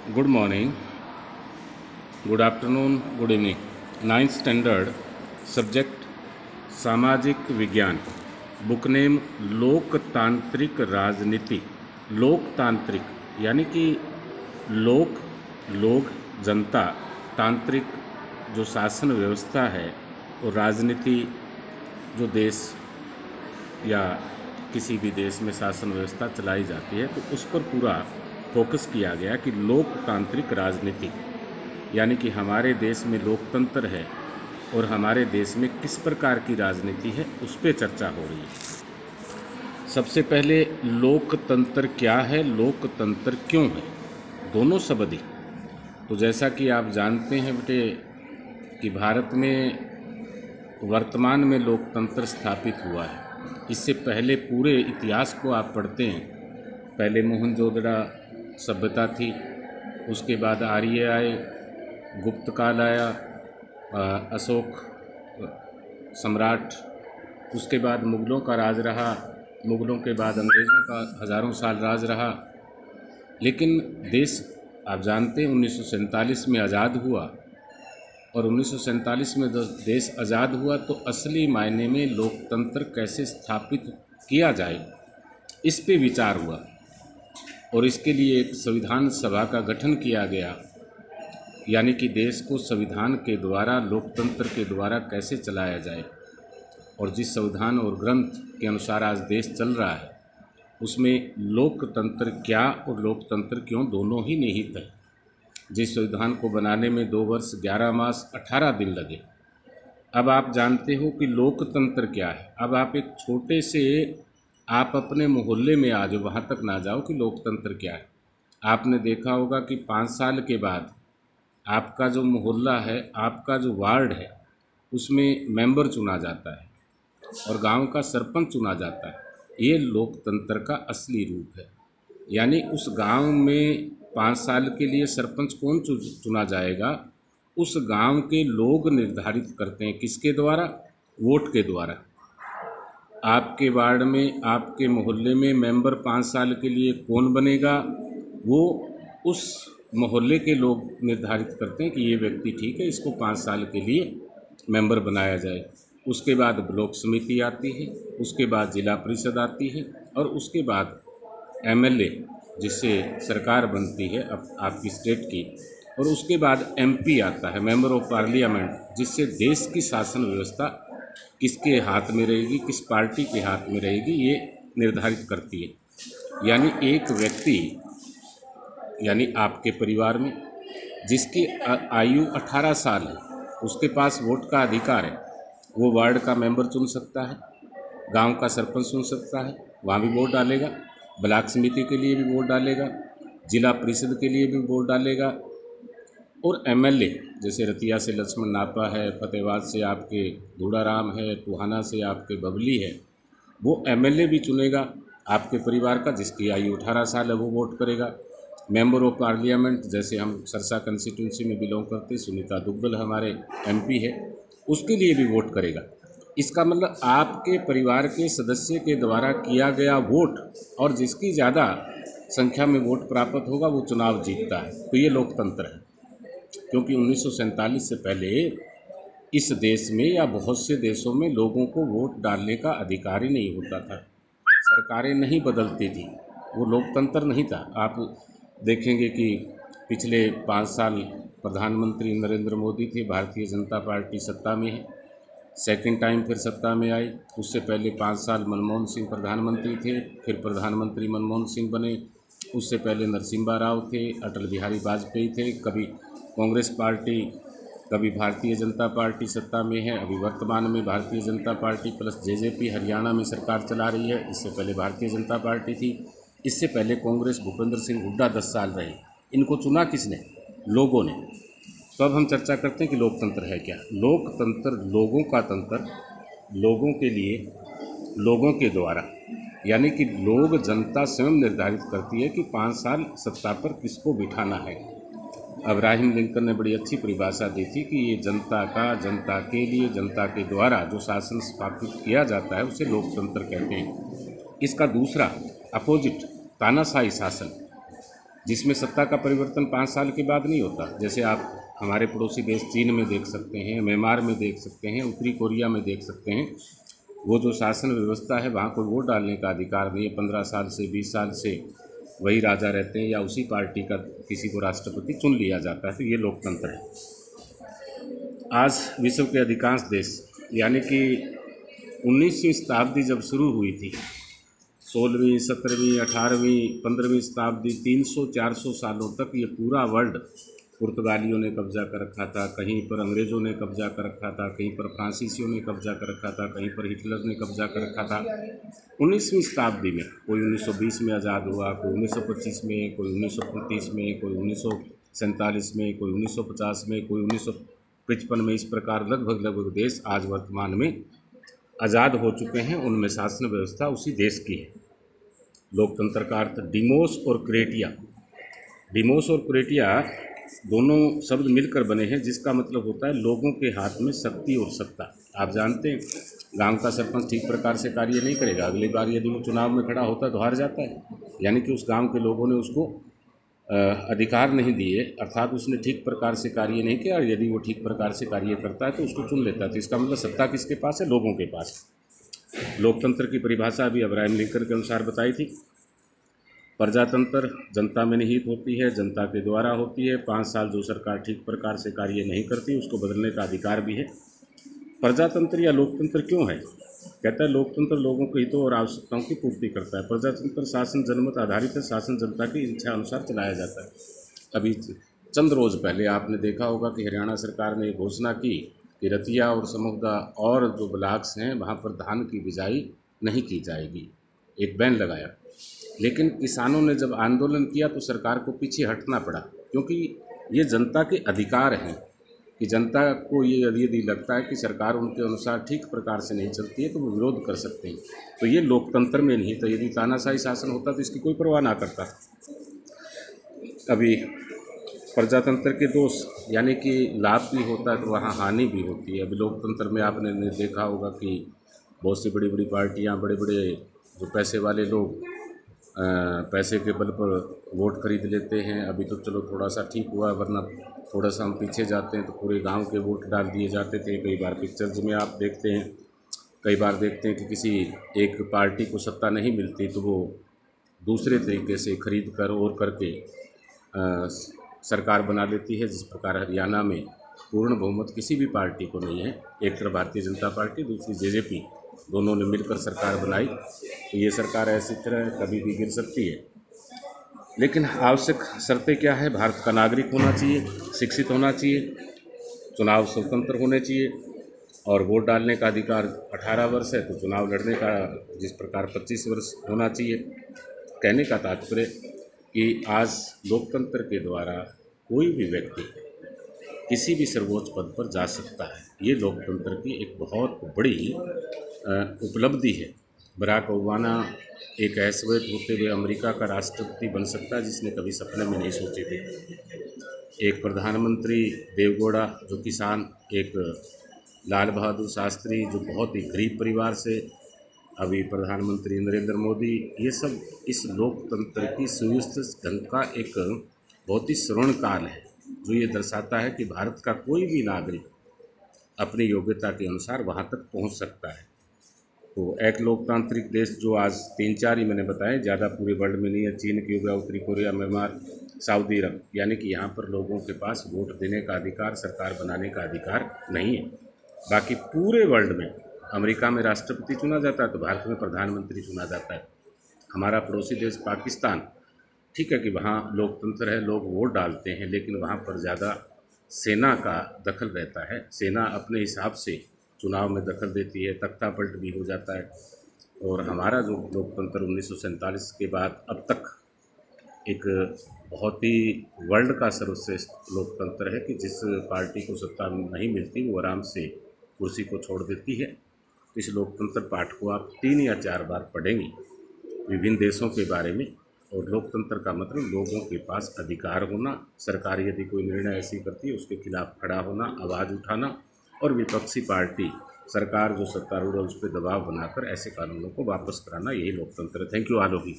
Good morning, good afternoon, good evening. Ninth standard, subject सामाजिक विज्ञान, book name लोकतांत्रिक राजनीति। लोकतांत्रिक यानी कि लोग, जनता, तांत्रिक जो शासन व्यवस्था है और राजनीति जो देश या किसी भी देश में शासन व्यवस्था चलाई जाती है, तो उस पर पूरा फोकस किया गया कि लोकतांत्रिक राजनीति यानी कि हमारे देश में लोकतंत्र है और हमारे देश में किस प्रकार की राजनीति है उस पर चर्चा हो रही है। सबसे पहले लोकतंत्र क्या है, लोकतंत्र क्यों है, दोनों शब्द ही। तो जैसा कि आप जानते हैं बेटे कि भारत में वर्तमान में लोकतंत्र स्थापित हुआ है। इससे पहले पूरे इतिहास को आप पढ़ते हैं, पहले मोहनजोदड़ो सभ्यता थी, उसके बाद आर्य आए, गुप्त काल आया, अशोक सम्राट, उसके बाद मुग़लों का राज रहा, मुग़लों के बाद अंग्रेज़ों का हज़ारों साल राज रहा। लेकिन देश आप जानते हैं 1947 में आज़ाद हुआ और 1947 में देश आज़ाद हुआ तो असली मायने में लोकतंत्र कैसे स्थापित किया जाए इस पे विचार हुआ और इसके लिए एक संविधान सभा का गठन किया गया। यानी कि देश को संविधान के द्वारा, लोकतंत्र के द्वारा कैसे चलाया जाए, और जिस संविधान और ग्रंथ के अनुसार आज देश चल रहा है उसमें लोकतंत्र क्या और लोकतंत्र क्यों दोनों ही निहित है। जिस संविधान को बनाने में 2 वर्ष 11 मास 18 दिन लगे। अब आप जानते हो कि लोकतंत्र क्या है। अब आप एक छोटे से, आप अपने मोहल्ले में आ जाओ, वहाँ तक ना जाओ कि लोकतंत्र क्या है। आपने देखा होगा कि 5 साल के बाद आपका जो मोहल्ला है, आपका जो वार्ड है, उसमें मेंबर चुना जाता है और गांव का सरपंच चुना जाता है। ये लोकतंत्र का असली रूप है। यानी उस गांव में 5 साल के लिए सरपंच कौन चुना जाएगा, उस गांव के लोग निर्धारित करते हैं। किसके द्वारा? वोट के द्वारा। आपके वार्ड में, आपके मोहल्ले में मेंबर 5 साल के लिए कौन बनेगा, वो उस मोहल्ले के लोग निर्धारित करते हैं कि ये व्यक्ति ठीक है, इसको 5 साल के लिए मेंबर बनाया जाए। उसके बाद ब्लॉक समिति आती है, उसके बाद जिला परिषद आती है और उसके बाद एमएलए जिससे सरकार बनती है आपकी स्टेट की, और उसके बाद एमपी आता है, मेंबर ऑफ पार्लियामेंट, जिससे देश की शासन व्यवस्था किसके हाथ में रहेगी, किस पार्टी के हाथ में रहेगी, ये निर्धारित करती है। यानी एक व्यक्ति, यानी आपके परिवार में जिसकी आयु 18 साल है, उसके पास वोट का अधिकार है। वो वार्ड का मेंबर चुन सकता है, गांव का सरपंच चुन सकता है, वहाँ भी वोट डालेगा, ब्लॉक समिति के लिए भी वोट डालेगा, जिला परिषद के लिए भी वोट डालेगा, और एमएलए जैसे रतिया से लक्ष्मण नापा है, फतेहाबाद से आपके धूड़ाराम है, टोहाना से आपके बबली है, वो एमएलए भी चुनेगा आपके परिवार का, जिसकी आयु 18 साल है, वो वोट करेगा। मेंबर ऑफ पार्लियामेंट जैसे हम सरसा कंस्टिट्यूंसी में बिलोंग करते, सुनीता दुग्गल हमारे एमपी है, उसके लिए भी वोट करेगा। इसका मतलब आपके परिवार के सदस्य के द्वारा किया गया वोट, और जिसकी ज़्यादा संख्या में वोट प्राप्त होगा वो चुनाव जीतता है। तो ये लोकतंत्र है। क्योंकि 1947 से पहले इस देश में या बहुत से देशों में लोगों को वोट डालने का अधिकार ही नहीं होता था, सरकारें नहीं बदलती थी, वो लोकतंत्र नहीं था। आप देखेंगे कि पिछले 5 साल प्रधानमंत्री नरेंद्र मोदी थे, भारतीय जनता पार्टी सत्ता में है, सेकंड टाइम फिर सत्ता में आई। उससे पहले 5 साल मनमोहन सिंह प्रधानमंत्री थे, फिर प्रधानमंत्री मनमोहन सिंह बने। उससे पहले नरसिम्हा राव थे, अटल बिहारी वाजपेयी थे। कभी कांग्रेस पार्टी, कभी भारतीय जनता पार्टी सत्ता में है। अभी वर्तमान में Bharatiya Janata party plus JJP Haryana में सरकार चला रही है। इससे पहले भारतीय जनता पार्टी थी। इससे पहले कांग्रेस, भूपेंद्र सिंह हुड्डा 10 साल रहे। इनको चुना किसने? लोगों ने। तो अब हम चर्चा करते हैं कि लोकतंत्र है क्या। लोकतंत्र लोगों का तंत्र, लोगों के लिए, लोगों के द्वारा, यानी कि लोग, जनता स्वयं निर्धारित करती है कि 5 साल सत्ता पर किसको बिठाना है। अब्राहम लिंकन ने बड़ी अच्छी परिभाषा दी थी कि ये जनता का, जनता के लिए, जनता के द्वारा जो शासन स्थापित किया जाता है उसे लोकतंत्र कहते हैं। इसका दूसरा अपोजिट तानाशाही शासन, जिसमें सत्ता का परिवर्तन 5 साल के बाद नहीं होता। जैसे आप हमारे पड़ोसी देश चीन में देख सकते हैं, म्यांमार में देख सकते हैं, उत्तरी कोरिया में देख सकते हैं। वो जो शासन व्यवस्था है वहाँ कोई वोट डालने का अधिकार नहीं है। 15 साल से 20 साल से वही राजा रहते हैं या उसी पार्टी का किसी को राष्ट्रपति चुन लिया जाता है। तो ये लोकतंत्र है। आज विश्व के अधिकांश देश, यानी कि 19वीं शताब्दी जब शुरू हुई थी, 16वीं, 17वीं, 18वीं, 15वीं शताब्दी, 300-400 सालों तक ये पूरा वर्ल्ड पुर्तगालियों ने कब्जा कर रखा था, कहीं पर अंग्रेज़ों ने कब्जा कर रखा था, कहीं पर फ्रांसीसियों ने कब्जा कर रखा था, कहीं पर हिटलर ने कब्जा कर रखा था। 19वीं शताब्दी में कोई 1920 में आज़ाद हुआ, कोई 1925 में, कोई 1935 में, कोई 1947 में, कोई 1950 में, कोई 1955 में। इस प्रकार लगभग देश आज वर्तमान में आज़ाद हो चुके हैं। उनमें शासन व्यवस्था उसी देश की है। लोकतंत्र का अर्थ डिमोस और क्रेटिया, डिमोस और क्रेटिया दोनों शब्द मिलकर बने हैं, जिसका मतलब होता है लोगों के हाथ में शक्ति और सत्ता। आप जानते हैं गांव का सरपंच ठीक प्रकार से कार्य नहीं करेगा, अगली बार यदि वो चुनाव में खड़ा होता है तो हार जाता है। यानी कि उस गांव के लोगों ने उसको अधिकार नहीं दिए, अर्थात उसने ठीक प्रकार से कार्य नहीं किया। और यदि वो ठीक प्रकार से कार्य करता है तो उसको चुन लेता है। तो इसका मतलब सत्ता किसके पास है? लोगों के पास। लोकतंत्र की परिभाषा अभी अब्राहम लिंकन के अनुसार बताई थी। प्रजातंत्र जनता में निहित होती है, जनता के द्वारा होती है। 5 साल जो सरकार ठीक प्रकार से कार्य नहीं करती उसको बदलने का अधिकार भी है। प्रजातंत्र या लोकतंत्र क्यों है? कहता है लोकतंत्र लोगों के हितों और आवश्यकताओं की पूर्ति करता है। प्रजातंत्र शासन जनमत आधारित है, शासन जनता की इच्छा अनुसार चलाया जाता है। अभी चंद रोज़ पहले आपने देखा होगा कि हरियाणा सरकार ने घोषणा की कि रतिया और समोदा और जो ब्लॉक्स हैं वहाँ पर धान की बिजाई नहीं की जाएगी, एक बैन लगाया। लेकिन किसानों ने जब आंदोलन किया तो सरकार को पीछे हटना पड़ा, क्योंकि ये जनता के अधिकार हैं कि जनता को ये यदि लगता है कि सरकार उनके अनुसार ठीक प्रकार से नहीं चलती है तो वो विरोध कर सकते हैं। तो ये लोकतंत्र में नहीं। तो यदि तानाशाही शासन होता तो इसकी कोई परवाह ना करता। अभी प्रजातंत्र के दोष यानी कि लाभ भी होता है तो वहाँ हानि भी होती है। अभी लोकतंत्र में आपने देखा होगा कि बहुत सी बड़ी बड़ी पार्टियाँ, बड़े बड़े जो पैसे वाले लोग पैसे के बल पर वोट खरीद लेते हैं। अभी तो चलो थोड़ा सा ठीक हुआ, वरना थोड़ा सा हम पीछे जाते हैं तो पूरे गांव के वोट डाल दिए जाते थे। कई बार पिक्चर्स में आप देखते हैं, कई बार देखते हैं कि किसी एक पार्टी को सत्ता नहीं मिलती तो वो दूसरे तरीके से खरीद कर और करके सरकार बना लेती है। जिस प्रकार हरियाणा में पूर्ण बहुमत किसी भी पार्टी को नहीं है, एक तरफ भारतीय जनता पार्टी, दूसरी जेजेपी, दोनों ने मिलकर सरकार बनाई। तो ये सरकार ऐसी तरह कभी भी गिर सकती है। लेकिन आवश्यक शर्तें क्या है? भारत का नागरिक होना चाहिए, शिक्षित होना चाहिए, चुनाव स्वतंत्र होने चाहिए और वोट डालने का अधिकार 18 वर्ष है तो चुनाव लड़ने का जिस प्रकार 25 वर्ष होना चाहिए। कहने का तात्पर्य कि आज लोकतंत्र के द्वारा कोई भी व्यक्ति किसी भी सर्वोच्च पद पर जा सकता है। ये लोकतंत्र की एक बहुत बड़ी उपलब्धि है। बराक ओबामा एक ऐश्वर्य होते हुए अमेरिका का राष्ट्रपति बन सकता है, जिसने कभी सपने में नहीं सोचे थे। एक प्रधानमंत्री देवगौड़ा जो किसान, एक लाल बहादुर शास्त्री जो बहुत ही गरीब परिवार से, अभी प्रधानमंत्री नरेंद्र मोदी, ये सब इस लोकतंत्र की सुव्यवस्थित ढंग का एक बहुत ही स्वर्ण काल है, जो ये दर्शाता है कि भारत का कोई भी नागरिक अपनी योग्यता के अनुसार वहाँ तक पहुँच सकता है। तो एक लोकतांत्रिक देश जो आज 3-4 ही मैंने बताए, ज़्यादा पूरे वर्ल्ड में नहीं है, चीन की हो गया, उत्तरी कोरिया, म्यांमार, सऊदी अरब, यानी कि यहाँ पर लोगों के पास वोट देने का अधिकार, सरकार बनाने का अधिकार नहीं है। बाकी पूरे वर्ल्ड में अमेरिका में राष्ट्रपति चुना जाता है तो भारत में प्रधानमंत्री चुना जाता है। हमारा पड़ोसी देश पाकिस्तान, ठीक है कि वहाँ लोकतंत्र है, लोग वोट डालते हैं, लेकिन वहाँ पर ज़्यादा सेना का दखल रहता है। सेना अपने हिसाब से चुनाव में दखल देती है, तख्ता पलट भी हो जाता है। और हमारा जो लोकतंत्र 1947 के बाद अब तक एक बहुत ही वर्ल्ड का सर्वश्रेष्ठ लोकतंत्र है कि जिस पार्टी को सत्ता नहीं मिलती वो आराम से कुर्सी को छोड़ देती है। इस लोकतंत्र पाठ को आप 3 या 4 बार पढ़ेंगे विभिन्न देशों के बारे में। और लोकतंत्र का मतलब लोगों के पास अधिकार होना, सरकार यदि कोई निर्णय ऐसी करती है उसके खिलाफ खड़ा होना, आवाज़ उठाना, और विपक्षी पार्टी सरकार जो सत्तारूढ़ है उस पर दबाव बनाकर ऐसे कानूनों को वापस कराना, यही लोकतंत्र है। Thank you all of you.